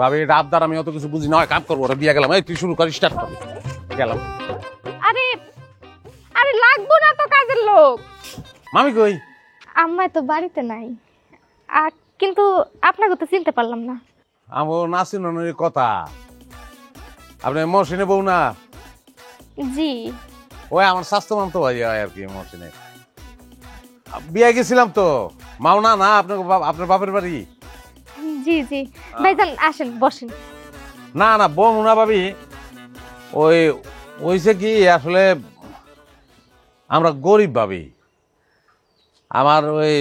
ভাবি এটা আবদার, আমি অত কিছু বুঝি না, কাম করবো, ওরা বিয়ে গেলাম। এই তুই শুরু কর, স্টার্ট কর। গেলাম। আরে আরে লাগবো না তো কাজের লোক। মামি কই? আম্মা তো বাড়িতে নাই, কিন্তু আপনাকে তো চিনতে পারলাম না। আমার নাসিনের কথা, আপনি মহসিনে বউ না? জি। ওই আমার স্বাস্থ্য মান তো ভাই আর কি, মহসিনে বিয়ে গেছিলাম তো। মাওনা না আপনার বাপের বাড়ি? জি জি ভাইজান, আসেন বসেন। না না বউ না ভাবি, ওই ওইছে কি আসলে আমরা গরিব ভাবি। আমার ওই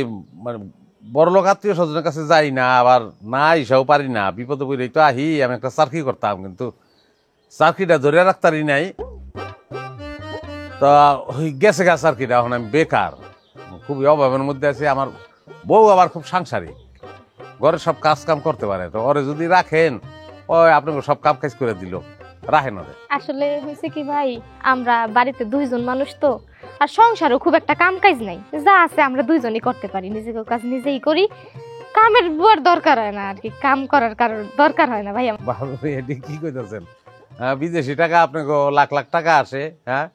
মানে বড়লোক আত্মীয় স্বজনের কাছে যাই না, আবার না এসেও পারি না। বিপদে পড়ে তো আহি। আমি একটা চাকরি করতাম, কিন্তু চাকরিটা ধরে রাখতারি নাই। তা গেছে গা চাকরিটা, এখন আমি বেকার, খুবই অভাবের মধ্যে আছি। আমার বউ আবার খুব সাংসারিক, ঘরের সব কাজ কাম করতে পারে। তো ওরে যদি রাখেন, ওই আপনাকে সব কাম কাজ করে দিল, রাখেন ওরে। আসলে হয়েছে কি ভাই, আমরা বাড়িতে দুইজন মানুষ তো, আর সংসারও খুব একটা কাম কাজ নাই। যা আছে আমরা দুইজনই করতে পারি, নিজেকে কাজ নিজেই করি। কামের বুয়ার দরকার হয় না আর কি, কাম করার কারোর দরকার হয় না ভাই। এটি কি কইতেছেন? বিদেশি টাকা আপনাকে লাখ লাখ টাকা আসে, হ্যাঁ,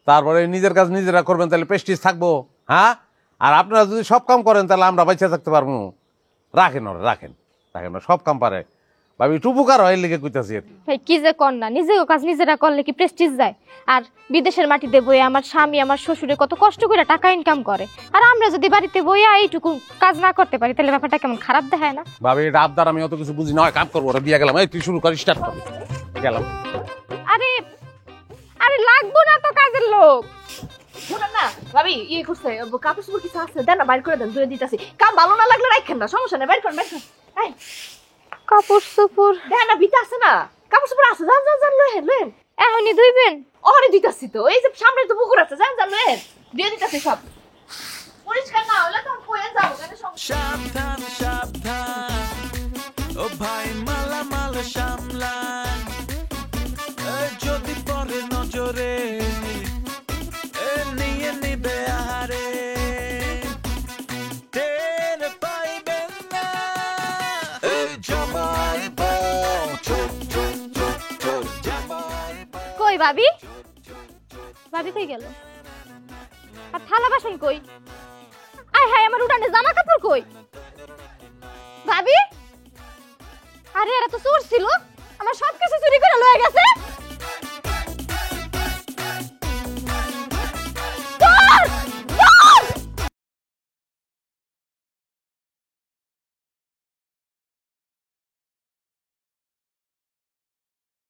তারপরে নিজের কাজ নিজেরা করবেন, তাহলে প্রেস্টিজ থাকবো। হ্যাঁ, আর আপনারা যদি সব কাম করেন তাহলে আমরা বাইচে থাকতে পারবো। রাখেন ওরা, রাখেন রাখেন, সব কাম পারে ভাবি। একটু উপকার হয় লিখে কইতাছি। ভাই কি যে কর না, নিজেও কাজ নিজেরা করলে কি প্রেস্টিজ যায়? আর বিদেশের মাটিতে বইয়ে আমার স্বামী আমার শ্বশুরে কত কষ্ট করে টাকা ইনকাম করে, আর আমরা যদি বাড়িতে বইয়া এইটুকু কাজ না করতে পারি, তাহলে ব্যাপারটা কেমন খারাপ দেখায় না? ভাবি এটা আবদার, আমি অত কিছু বুঝি না, কাম করবো, ওরা বিয়ে গেলাম। এই তুই শুরু কর, স্টার্ট কর। গেলাম। আরে আরে লাগবো না তো কাজের লোক। শুনেন না ভাবি, ইয়ে করছে কাপড় চোপড় কিছু আছে, দেন না বাইর করে দেন, ধুয়ে দিতেছি। কাম ভালো না লাগলে রাখেন না, সমস্যা নেই, বাইর করেন বাইর করেন। এই কাপড় চোপড় দেন না, ভিতরে আছে না, কাপড় চোপড় আছে, যান যান যান লয়েন লয়েন। এখনই ধুইবেন? ওরে দিতেছি তো, এই যে সামনে তো পুকুর আছে, যান যান লয়েন, দিয়ে দিতেছি সব। পরিষ্কার না হলে তখন কইয়া যাবো, কেন সমস্যা। সাবধান সাবধান ও ভাই, মালামাল সামলান, যদি পরে নজরে নিয়ে নিবে আহারে, টের পাইবেন না এই জবাই বউ। কই ভাবি? ভাবি কই গেল? আর থালা বাসন কই? আয় হায়, আমার উঠানে জামা কাপড় কই? ভাবি, আরে এরা তো চোর ছিল, আমার সবকিছু চুরি করে লয়ে গেছে।